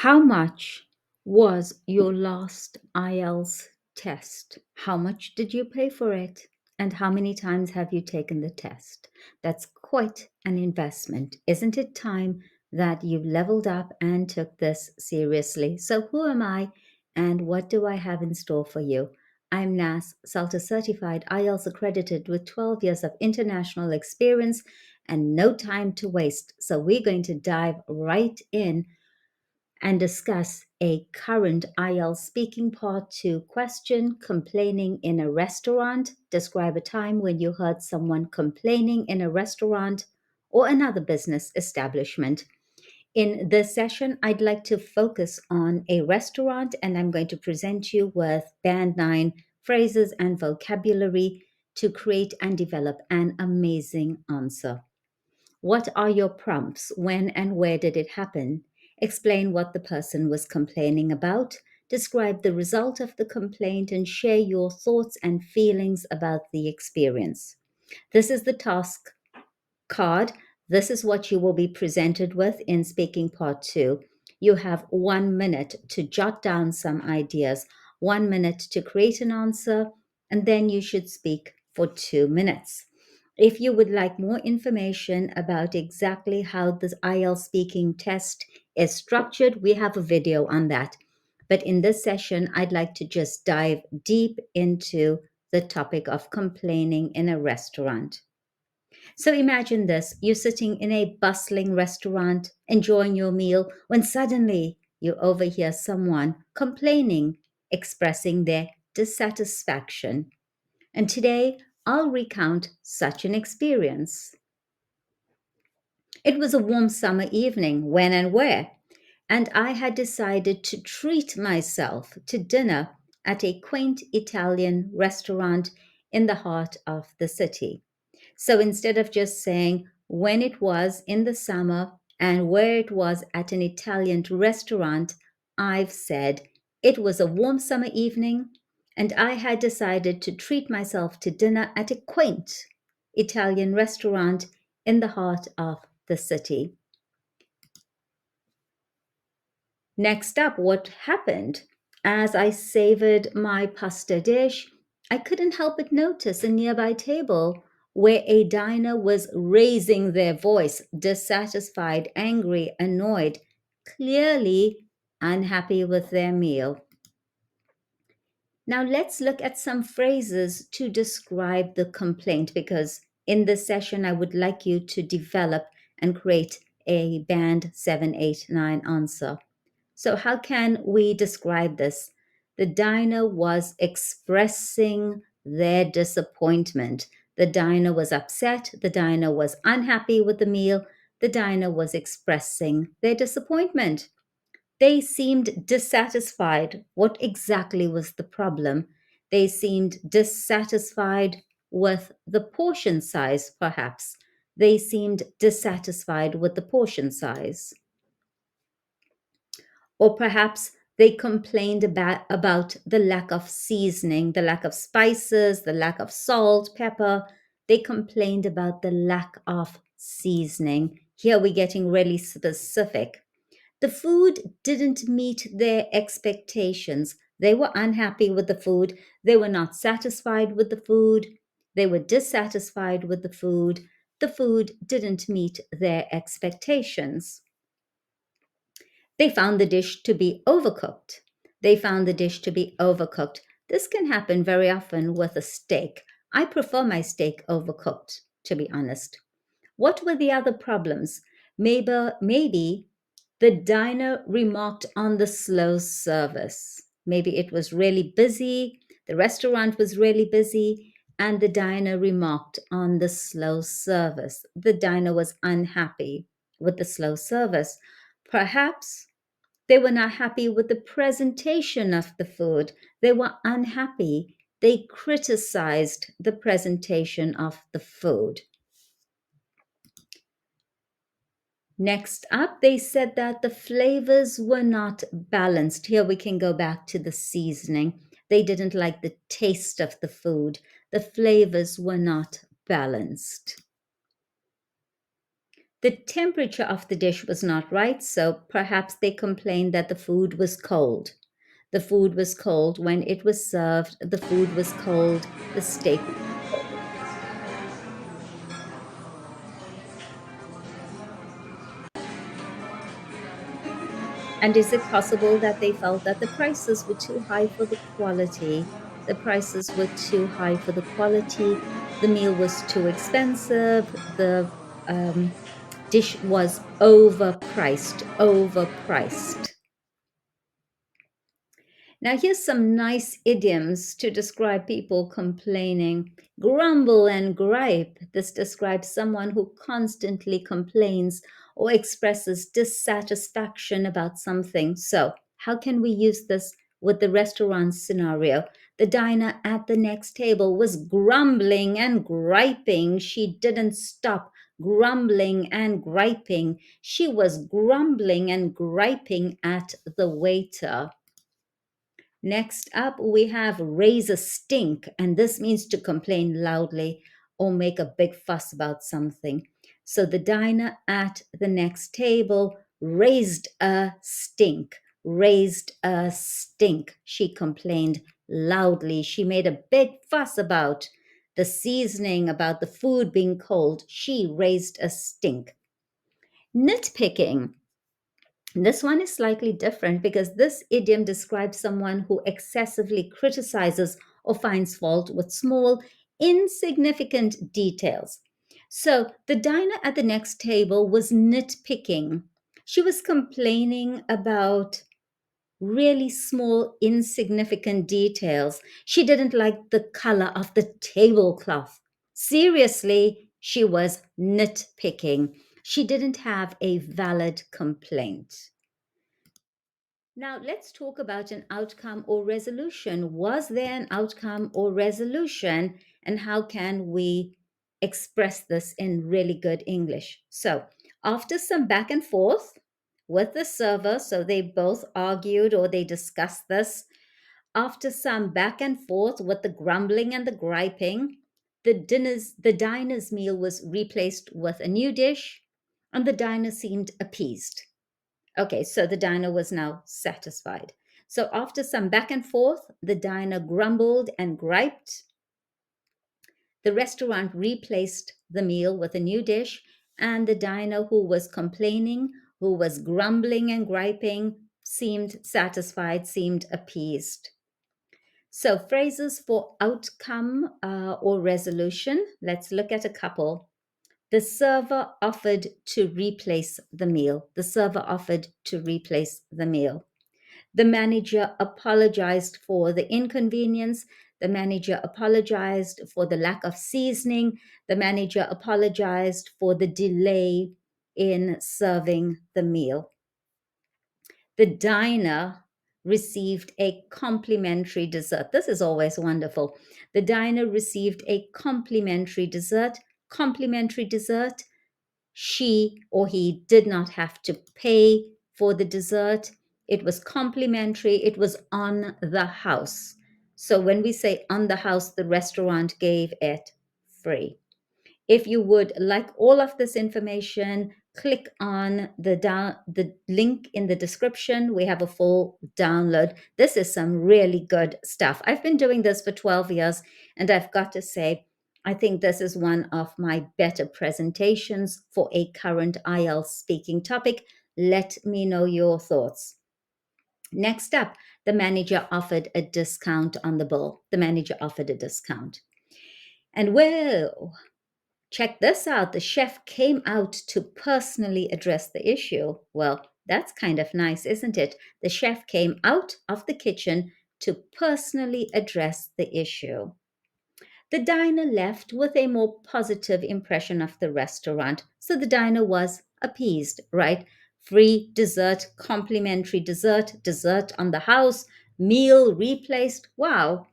How much was your last IELTS test? How much did you pay for it? And how many times have you taken the test? That's quite an investment. Isn't it time that you've leveled up and took this seriously? So, who am I and what do I have in store for you? I'm Nas, CELTA certified, IELTS accredited with 12 years of international experience and no time to waste. So, we're going to dive right in and discuss a current IELTS speaking part 2 question: complaining in a restaurant. Describe a time when you heard someone complaining in a restaurant or another business establishment. In this session, I'd like to focus on a restaurant and I'm going to present you with Band 9 phrases and vocabulary to create and develop an amazing answer. What are your prompts? When and where did it happen? Explain what the person was complaining about. Describe the result of the complaint and share your thoughts and feelings about the experience. This is the task card. This is what you will be presented with in speaking part 2. You have 1 minute to jot down some ideas, 1 minute to create an answer, and then you should speak for 2 minutes. If you would like more information about exactly how the IELTS speaking test is structured, we have a video on that. But in this session, I'd like to just dive deep into the topic of complaining in a restaurant. So imagine this: you're sitting in a bustling restaurant, enjoying your meal, when suddenly you overhear someone complaining, expressing their dissatisfaction. And today, I'll recount such an experience. It was a warm summer evening, when and where, and I had decided to treat myself to dinner at a quaint Italian restaurant in the heart of the city. So instead of just saying when it was in the summer and where it was at an Italian restaurant, I've said it was a warm summer evening and I had decided to treat myself to dinner at a quaint Italian restaurant in the heart of the city. Next up, what happened? As I savored my pasta dish, I couldn't help but notice a nearby table where a diner was raising their voice, dissatisfied, angry, annoyed, clearly unhappy with their meal. Now let's look at some phrases to describe the complaint, because in this session I would like you to develop and create a band 7, 8, 9 answer. So, how can we describe this? The diner was expressing their disappointment. The diner was upset. The diner was unhappy with the meal. The diner was expressing their disappointment. They seemed dissatisfied. What exactly was the problem? They seemed dissatisfied with the portion size, perhaps. They seemed dissatisfied with the portion size. Or perhaps they complained about the lack of seasoning, the lack of spices, the lack of salt, pepper. They complained about the lack of seasoning. Here we're getting really specific. The food didn't meet their expectations. They were unhappy with the food. They were not satisfied with the food. They were dissatisfied with the food. The food didn't meet their expectations. They found the dish to be overcooked. They found the dish to be overcooked. This can happen very often with a steak. I prefer my steak overcooked, to be honest. What were the other problems? Maybe the diner remarked on the slow service. Maybe it was really busy, the restaurant was really busy, and the diner remarked on the slow service. The diner was unhappy with the slow service. Perhaps they were not happy with the presentation of the food. They were unhappy. They criticized the presentation of the food. Next up, they said that the flavors were not balanced. Here we can go back to the seasoning. They didn't like the taste of the food. The flavors were not balanced. The temperature of the dish was not right, so perhaps they complained that the food was cold. The food was cold when it was served. The food was cold. The steak. And is it possible that they felt that the prices were too high for the quality? The prices were too high for the quality. The meal was too expensive. The dish was overpriced. Overpriced. Now, here's some nice idioms to describe people complaining. Grumble and gripe. This describes someone who constantly complains or expresses dissatisfaction about something. So, how can we use this with the restaurant scenario? The diner at the next table was grumbling and griping. She didn't stop grumbling and griping. She was grumbling and griping at the waiter. Next up, we have raise a stink, and this means to complain loudly or make a big fuss about something. So the diner at the next table raised a stink, raised a stink. She complained loudly. She made a big fuss about the seasoning, about the food being cold. She raised a stink. Nitpicking. This one is slightly different because this idiom describes someone who excessively criticizes or finds fault with small, insignificant details. So the diner at the next table was nitpicking. She was complaining about really small, insignificant details. She didn't like the color of the tablecloth. Seriously, she was nitpicking. She didn't have a valid complaint. Now, let's talk about an outcome or resolution. Was there an outcome or resolution, and how can we express this in really good English? So, after some back and forth with the server, so they both argued or they discussed this, after some back and forth with the grumbling and the griping, the diner's meal was replaced with a new dish, and the diner seemed appeased. Okay, so the diner was now satisfied. So after some back and forth, the diner grumbled and griped. The restaurant replaced the meal with a new dish, and the diner who was complaining, who was grumbling and griping, seemed satisfied, seemed appeased. So, phrases for outcome or resolution. Let's look at a couple. The server offered to replace the meal. The server offered to replace the meal. The manager apologized for the inconvenience. The manager apologized for the lack of seasoning. The manager apologized for the delay in serving the meal. The diner received a complimentary dessert. This is always wonderful. The diner received a complimentary dessert. Complimentary dessert. She or he did not have to pay for the dessert. It was complimentary. It was on the house. So when we say on the house, the restaurant gave it free. If you would like all of this information, click on the link in the description. We have a full download. This is some really good stuff. I've been doing this for 12 years, and I've got to say, I think this is one of my better presentations for a current IELTS speaking topic. Let me know your thoughts. Next up, the manager offered a discount on the bill. The manager offered a discount. And well, check this out. The chef came out to personally address the issue. Well, that's kind of nice, isn't it? The chef came out of the kitchen to personally address the issue. The diner left with a more positive impression of the restaurant. So the diner was appeased, right? Free dessert, complimentary dessert, dessert on the house, meal replaced. Wow,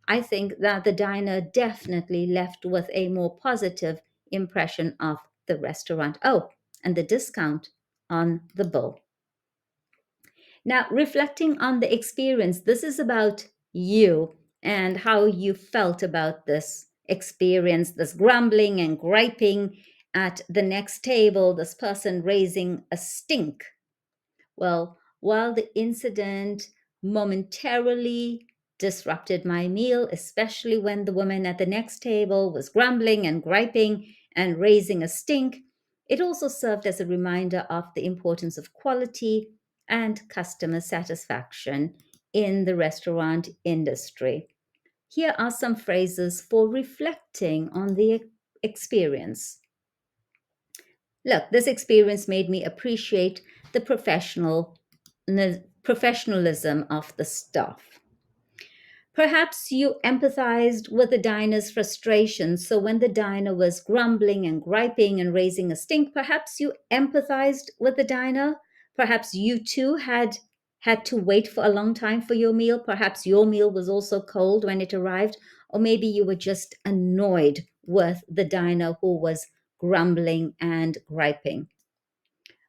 I think that the diner definitely left with a more positive impression of the restaurant. Oh, and the discount on the bill. Now, reflecting on the experience, this is about you and how you felt about this experience, this grumbling and griping, At the next table, this person raising a stink. Well, while the incident momentarily disrupted my meal, especially when the woman at the next table was grumbling and griping and raising a stink, it also served as a reminder of the importance of quality and customer satisfaction in the restaurant industry. Here are some phrases for reflecting on the experience. Look, this experience made me appreciate the professionalism of the staff. Perhaps you empathized with the diner's frustration. So when the diner was grumbling and griping and raising a stink, perhaps you empathized with the diner. Perhaps you too had to wait for a long time for your meal. Perhaps your meal was also cold when it arrived. Or maybe you were just annoyed with the diner who was grumbling and griping.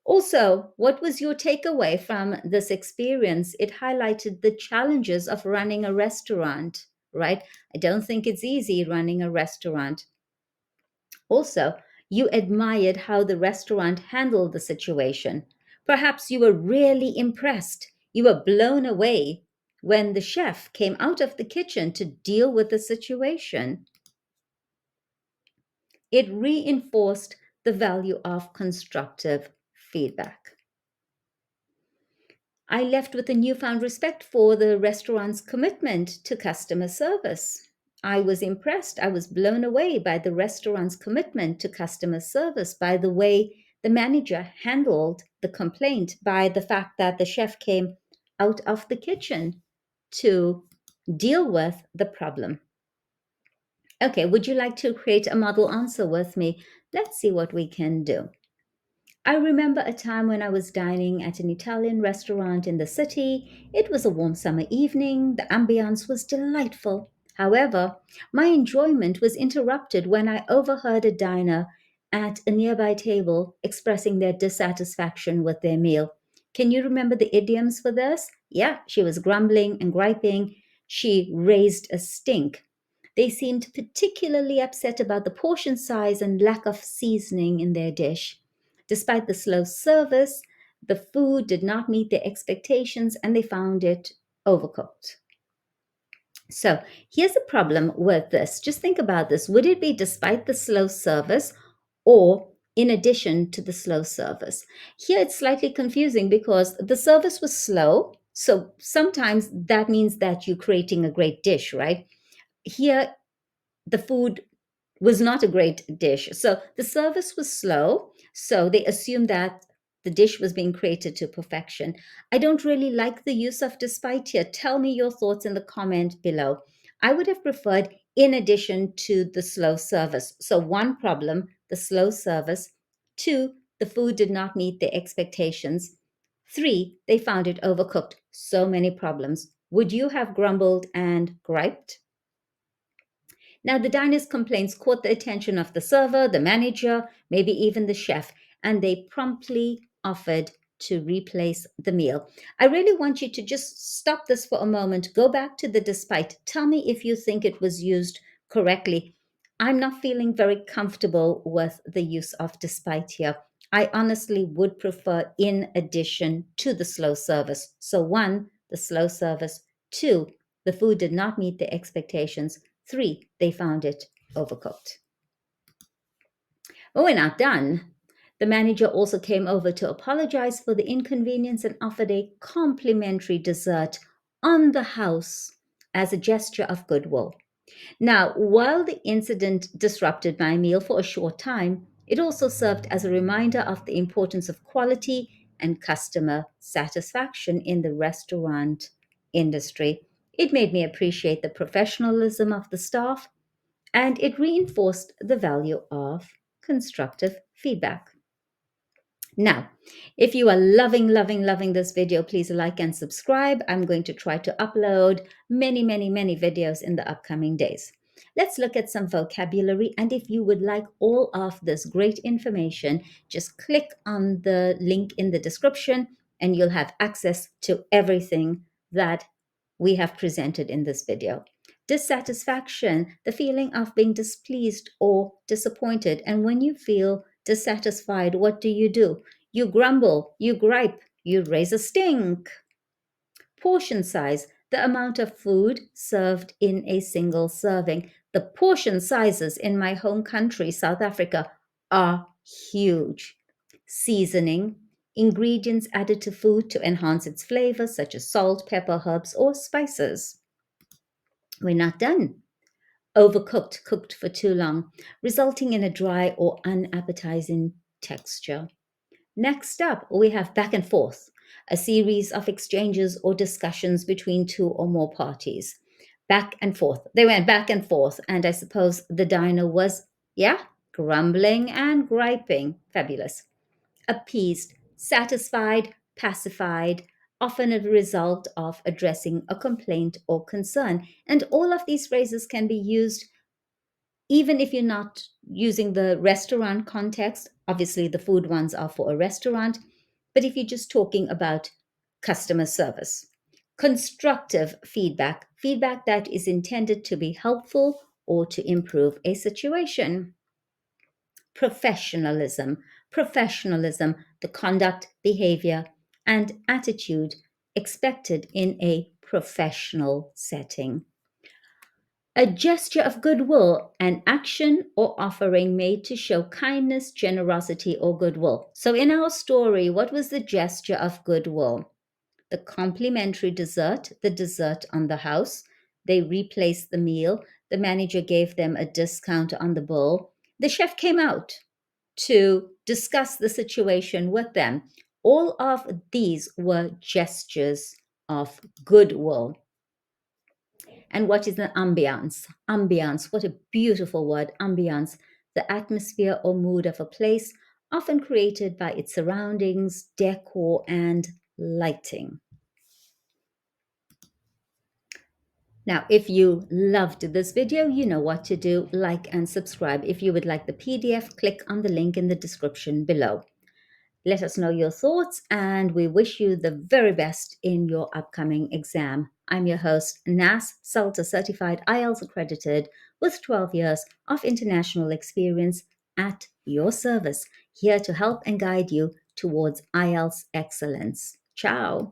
Also, what was your takeaway from this experience? It highlighted the challenges of running a restaurant, right? I don't think it's easy running a restaurant. Also, you admired how the restaurant handled the situation. Perhaps you were really impressed. You were blown away when the chef came out of the kitchen to deal with the situation. It reinforced the value of constructive feedback. I left with a newfound respect for the restaurant's commitment to customer service. I was impressed. I was blown away by the restaurant's commitment to customer service, by the way the manager handled the complaint, by the fact that the chef came out of the kitchen to deal with the problem. Okay, would you like to create a model answer with me? Let's see what we can do. I remember a time when I was dining at an Italian restaurant in the city. It was a warm summer evening. The ambiance was delightful. However, my enjoyment was interrupted when I overheard a diner at a nearby table expressing their dissatisfaction with their meal. Can you remember the idioms for this? Yeah, she was grumbling and griping. She raised a stink. They seemed particularly upset about the portion size and lack of seasoning in their dish. Despite the slow service, the food did not meet their expectations and they found it overcooked. So here's the problem with this. Just think about this. Would it be despite the slow service or in addition to the slow service? Here it's slightly confusing because the service was slow. So sometimes that means that you're creating a great dish, right? Here, the food was not a great dish. So the service was slow. So they assumed that the dish was being created to perfection. I don't really like the use of despite here. Tell me your thoughts in the comment below. I would have preferred in addition to the slow service. So one problem, the slow service. Two, the food did not meet their expectations. Three, they found it overcooked. So many problems. Would you have grumbled and griped? Now, the diner's complaints caught the attention of the server, the manager, maybe even the chef, and they promptly offered to replace the meal. I really want you to just stop this for a moment, go back to the despite. Tell me if you think it was used correctly. I'm not feeling very comfortable with the use of despite here. I honestly would prefer in addition to the slow service. So, one, the slow service. Two, the food did not meet the expectations. Three, they found it overcooked. But we're not done. The manager also came over to apologize for the inconvenience and offered a complimentary dessert on the house as a gesture of goodwill. Now, while the incident disrupted my meal for a short time, it also served as a reminder of the importance of quality and customer satisfaction in the restaurant industry. It made me appreciate the professionalism of the staff and it reinforced the value of constructive feedback. Now, if you are loving this video, please like and subscribe. I'm going to try to upload many videos in the upcoming days. Let's look at some vocabulary. And if you would like all of this great information, just click on the link in the description and you'll have access to everything that we have presented in this video. Dissatisfaction, the feeling of being displeased or disappointed. And when you feel Dissatisfied, what do? You grumble, you gripe, you raise a stink. Portion size, the amount of food served in a single serving. The portion sizes in my home country, South Africa, are huge. Seasoning, ingredients added to food to enhance its flavor, such as salt, pepper, herbs, or spices. We're not done. Overcooked, cooked for too long, resulting in a dry or unappetizing texture. Next up, we have back and forth, a series of exchanges or discussions between two or more parties. Back and forth. They went back and forth, and I suppose the diner was, yeah, grumbling and griping. Fabulous. Appeased, satisfied, pacified, often a result of addressing a complaint or concern. And all of these phrases can be used even if you're not using the restaurant context. Obviously, the food ones are for a restaurant, but if you're just talking about customer service. Constructive feedback, feedback that is intended to be helpful or to improve a situation. Professionalism, professionalism, the conduct, behavior, and attitude expected in a professional setting. A gesture of goodwill, an action or offering made to show kindness, generosity, or goodwill. So, in our story, what was the gesture of goodwill? The complimentary dessert, the dessert on the house. They replaced the meal. The manager gave them a discount on the bill. The chef came out to discuss the situation with them. All of these were gestures of goodwill. And what is an ambiance? Ambiance, what a beautiful word, ambiance, the atmosphere or mood of a place, often created by its surroundings, decor, and lighting. Now, if you loved this video, you know what to do. Like and subscribe. If you would like the PDF, click on the link in the description below. Let us know your thoughts, and we wish you the very best in your upcoming exam. I'm your host, NAS CELTA Certified IELTS Accredited with 12 years of international experience at your service, here to help and guide you towards IELTS excellence. Ciao.